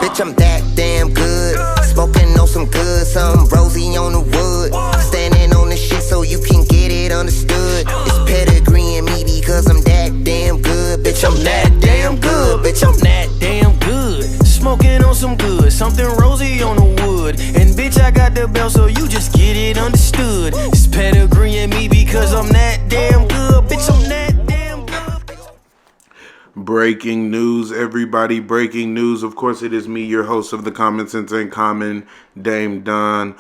Bitch, I'm that damn good. Smoking on some good, some rosy on the wood. Standing on the shit so you can get it understood. It's pedigree in me because I'm that damn good. Bitch, I'm that damn good. Bitch, I'm that damn good. Smoking on some good, something rosy on the wood. And bitch, I got the belt so you just get it understood. It's pedigree in me because I'm that damn good. Bitch, I'm that damn good. Breaking news, everybody, breaking news. Of course, it is me, your host of the Common Sense Ain't Common, Dame Don.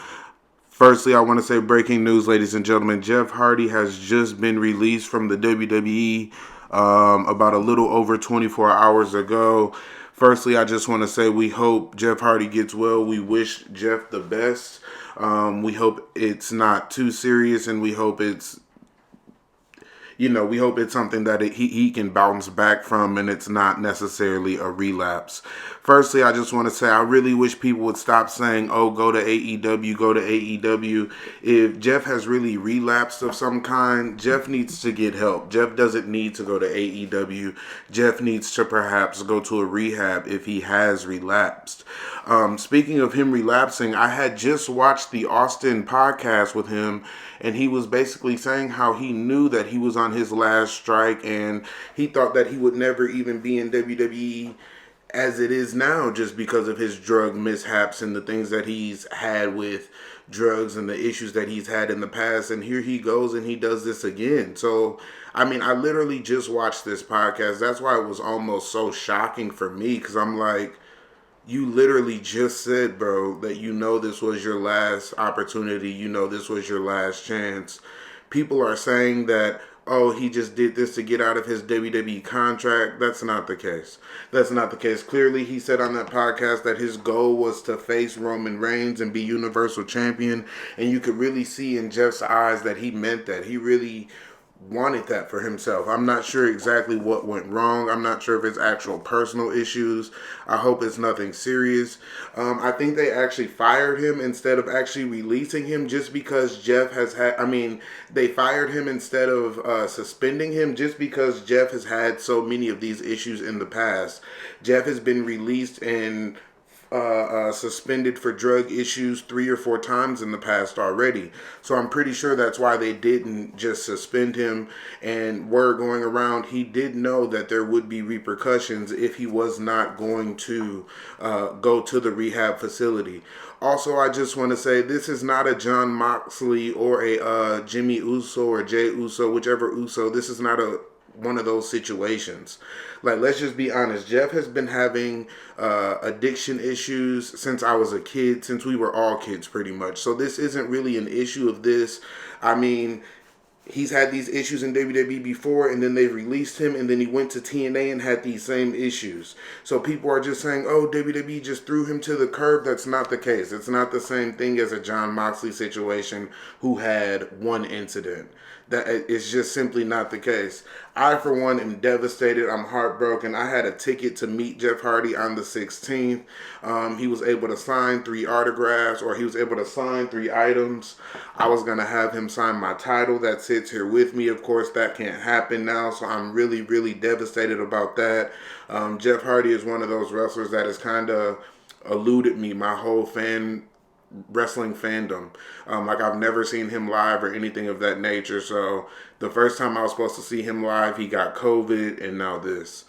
Firstly, I want to say breaking news, ladies and gentlemen. Jeff Hardy has just been released from the WWE about a little over 24 hours ago. Firstly, I just want to say we hope Jeff Hardy gets well. We wish Jeff the best. We hope it's not too serious, and we hope it's something that he can bounce back from, and it's not necessarily a relapse. Firstly, I just want to say I really wish people would stop saying, oh, go to AEW, go to AEW. If Jeff has really relapsed of some kind, Jeff needs to get help. Jeff doesn't need to go to AEW. Jeff needs to perhaps go to a rehab if he has relapsed. Speaking of him relapsing, I had just watched the Austin podcast with him, and he was basically saying how he knew that he was on his last strike, and he thought that he would never even be in WWE as it is now, just because of his drug mishaps and the things that he's had with drugs and the issues that he's had in the past. And here he goes and he does this again. So, I mean, I literally just watched this podcast. That's why it was almost so shocking for me, because I'm like, you literally just said, bro, that you know this was your last opportunity. You know this was your last chance. People are saying that, oh, he just did this to get out of his WWE contract. That's not the case. That's not the case. Clearly, he said on that podcast that his goal was to face Roman Reigns and be Universal Champion. And you could really see in Jeff's eyes that he meant that. He really wanted that for himself. I'm not sure exactly what went wrong. I'm not sure if it's actual personal issues. I hope it's nothing serious. I think they actually fired him instead of actually releasing him, just because Jeff has had, they fired him instead of suspending him, just because Jeff has had so many of these issues in the past. Jeff has been released and suspended for drug issues 3 or 4 times in the past already. So I'm pretty sure that's why they didn't just suspend him. And word going around, he did know that there would be repercussions if he was not going to go to the rehab facility. Also, I just want to say this is not a Jon Moxley or a Jimmy Uso or Jay Uso, whichever Uso. This is not one of those situations. Like, let's just be honest. Jeff has been having addiction issues since I was a kid, since we were all kids pretty much. So this isn't really an issue of this. I mean, he's had these issues in WWE before, and then they released him, and then he went to TNA and had these same issues. So people are just saying, oh, WWE just threw him to the curb. That's not the case. It's not the same thing as a Jon Moxley situation who had one incident. That is just simply not the case. I, for one, am devastated. I'm heartbroken. I had a ticket to meet Jeff Hardy on the 16th. He was able to sign 3 autographs, or he was able to sign 3 items. I was going to have him sign my title that sits here with me. Of course, that can't happen now, so I'm really, really devastated about that. Jeff Hardy is one of those wrestlers that has kind of eluded me my whole wrestling fandom. Like, I've never seen him live or anything of that nature. So the first time I was supposed to see him live, he got COVID, and now this.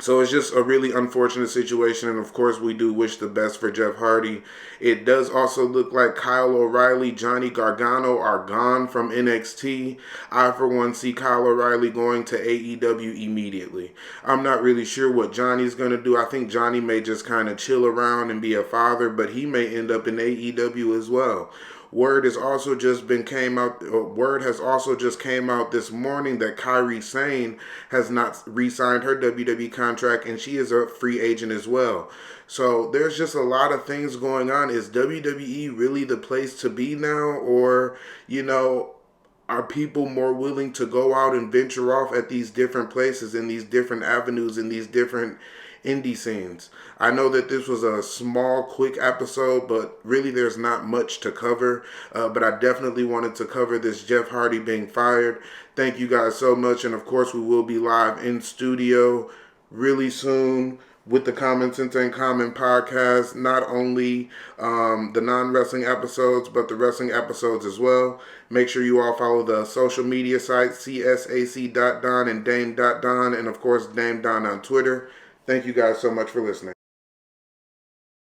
So it's just a really unfortunate situation, and of course we do wish the best for Jeff Hardy. It does also look like Kyle O'Reilly, Johnny Gargano are gone from NXT. I, for one, see Kyle O'Reilly going to AEW immediately. I'm not really sure what Johnny's going to do. I think Johnny may just kind of chill around and be a father, but he may end up in AEW as well. Word has also just came out this morning that Kairi Sane has not re-signed her WWE contract, and she is a free agent as well. So there's just a lot of things going on. Is WWE really the place to be now? Or, are people more willing to go out and venture off at these different places, in these different avenues, in these different indie scenes? I know that this was a small, quick episode, but really there's not much to cover. But I definitely wanted to cover this Jeff Hardy being fired. Thank you guys so much. And of course, we will be live in studio really soon with the Common Sense and Common podcast, not only the non-wrestling episodes, but the wrestling episodes as well. Make sure you all follow the social media sites, CSAC.Don and Dame.Don, and of course, Dame Don on Twitter. Thank you guys so much for listening.